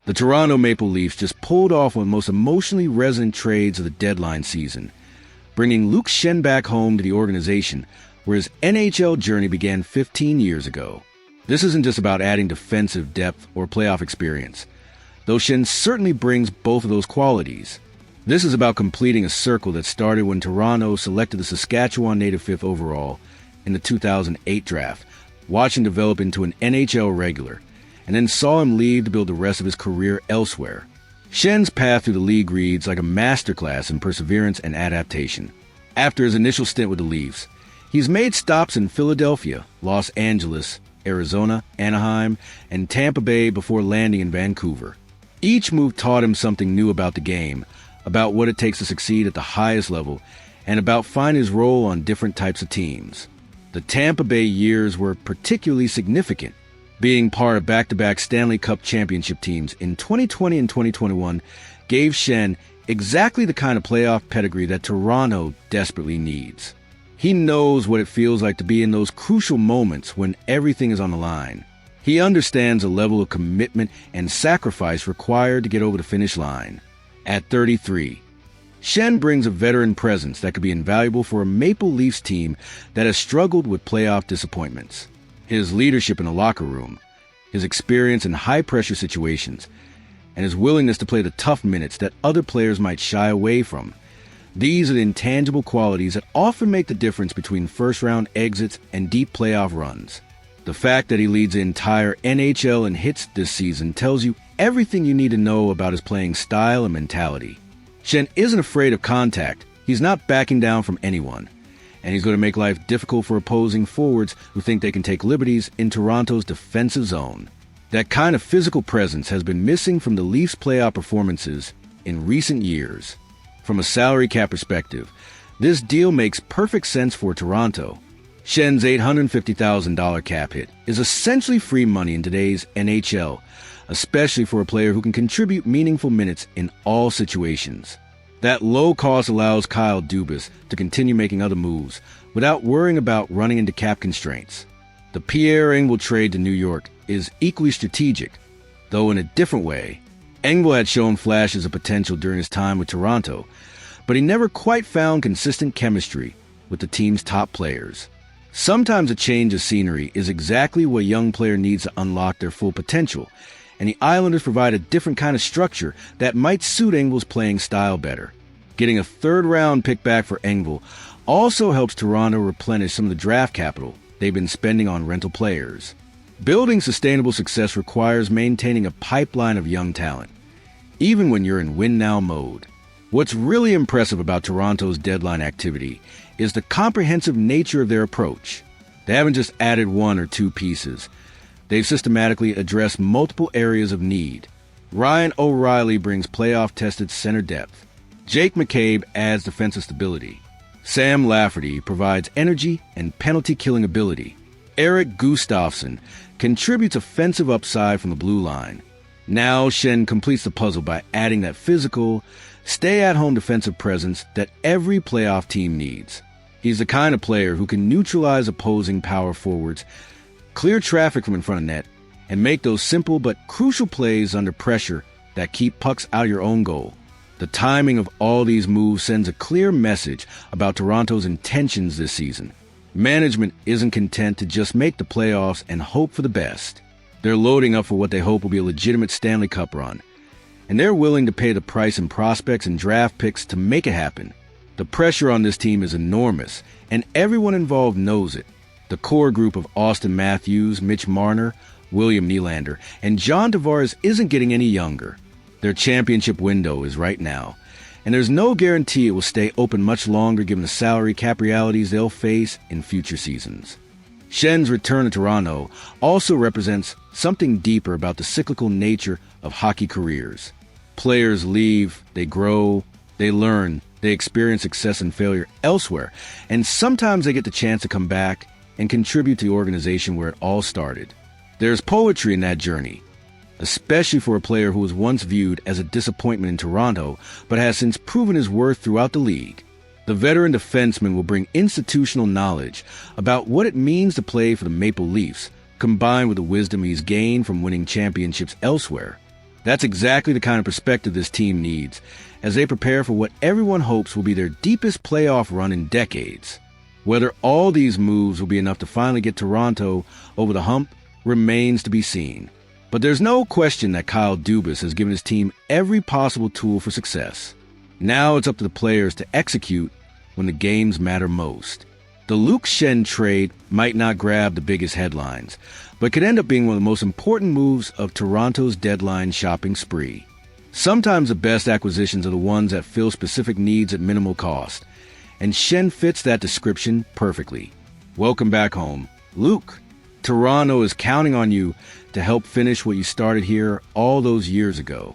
The Toronto Maple Leafs just pulled off one of the most emotionally resonant trades of the deadline season, bringing Luke Schenn back home to the organization, where his NHL journey began 15 years ago. This isn't just about adding defensive depth or playoff experience, though Shen certainly brings both of those qualities. This is about completing a circle that started when Toronto selected the Saskatchewan native 5th overall in the 2008 draft, watching develop into an NHL regular, and then saw him leave to build the rest of his career elsewhere. Shen's path through the league reads like a masterclass in perseverance and adaptation. After his initial stint with the Leafs, he's made stops in Philadelphia, Los Angeles, Arizona, Anaheim, and Tampa Bay before landing in Vancouver. Each move taught him something new about the game, about what it takes to succeed at the highest level, and about finding his role on different types of teams. The Tampa Bay years were particularly significant. Being part of back-to-back Stanley Cup championship teams in 2020 and 2021 gave Shen exactly the kind of playoff pedigree that Toronto desperately needs. He knows what it feels like to be in those crucial moments when everything is on the line. He understands the level of commitment and sacrifice required to get over the finish line. At 33, Shen brings a veteran presence that could be invaluable for a Maple Leafs team that has struggled with playoff disappointments. His leadership in the locker room, his experience in high-pressure situations, and his willingness to play the tough minutes that other players might shy away from. These are the intangible qualities that often make the difference between first-round exits and deep playoff runs. The fact that he leads the entire NHL in hits this season tells you everything you need to know about his playing style and mentality. Shen isn't afraid of contact. He's not backing down from anyone. And he's going to make life difficult for opposing forwards who think they can take liberties in Toronto's defensive zone. That kind of physical presence has been missing from the Leafs' playoff performances in recent years. From a salary cap perspective, this deal makes perfect sense for Toronto. Shen's $850,000 cap hit is essentially free money in today's NHL, especially for a player who can contribute meaningful minutes in all situations. That low cost allows Kyle Dubas to continue making other moves without worrying about running into cap constraints. The Pierre Engvall trade to New York is equally strategic, though in a different way. Engvall had shown flashes of potential during his time with Toronto, but he never quite found consistent chemistry with the team's top players. Sometimes a change of scenery is exactly what a young player needs to unlock their full potential, and the Islanders provide a different kind of structure that might suit Engvall's playing style better. Getting a third-round pick back for Engvall also helps Toronto replenish some of the draft capital they've been spending on rental players. Building sustainable success requires maintaining a pipeline of young talent, even when you're in win-now mode. What's really impressive about Toronto's deadline activity is the comprehensive nature of their approach. They haven't just added one or two pieces. They've systematically addressed multiple areas of need. Ryan O'Reilly brings playoff-tested center depth. Jake McCabe adds defensive stability. Sam Lafferty provides energy and penalty-killing ability. Eric Gustafsson contributes offensive upside from the blue line. Now Shen completes the puzzle by adding that physical, stay-at-home defensive presence that every playoff team needs. He's the kind of player who can neutralize opposing power forwards, clear traffic from in front of net, and make those simple but crucial plays under pressure that keep pucks out of your own goal. The timing of all these moves sends a clear message about Toronto's intentions this season. Management isn't content to just make the playoffs and hope for the best. They're loading up for what they hope will be a legitimate Stanley Cup run, and they're willing to pay the price in prospects and draft picks to make it happen. The pressure on this team is enormous, and everyone involved knows it. The core group of Austin Matthews, Mitch Marner, William Nylander, and John Tavares isn't getting any younger. Their championship window is right now, and there's no guarantee it will stay open much longer given the salary cap realities they'll face in future seasons. Shen's return to Toronto also represents something deeper about the cyclical nature of hockey careers. Players leave, they grow, they learn, they experience success and failure elsewhere, and sometimes they get the chance to come back and contribute to the organization where it all started. There's poetry in that journey, especially for a player who was once viewed as a disappointment in Toronto, but has since proven his worth throughout the league. The veteran defenseman will bring institutional knowledge about what it means to play for the Maple Leafs, combined with the wisdom he's gained from winning championships elsewhere. That's exactly the kind of perspective this team needs as they prepare for what everyone hopes will be their deepest playoff run in decades. Whether all these moves will be enough to finally get Toronto over the hump remains to be seen. But there's no question that Kyle Dubas has given his team every possible tool for success. Now it's up to the players to execute when the games matter most. The Luke Schenn trade might not grab the biggest headlines, but could end up being one of the most important moves of Toronto's deadline shopping spree. Sometimes the best acquisitions are the ones that fill specific needs at minimal cost, and Shen fits that description perfectly. Welcome back home, Luke. Toronto is counting on you to help finish what you started here all those years ago.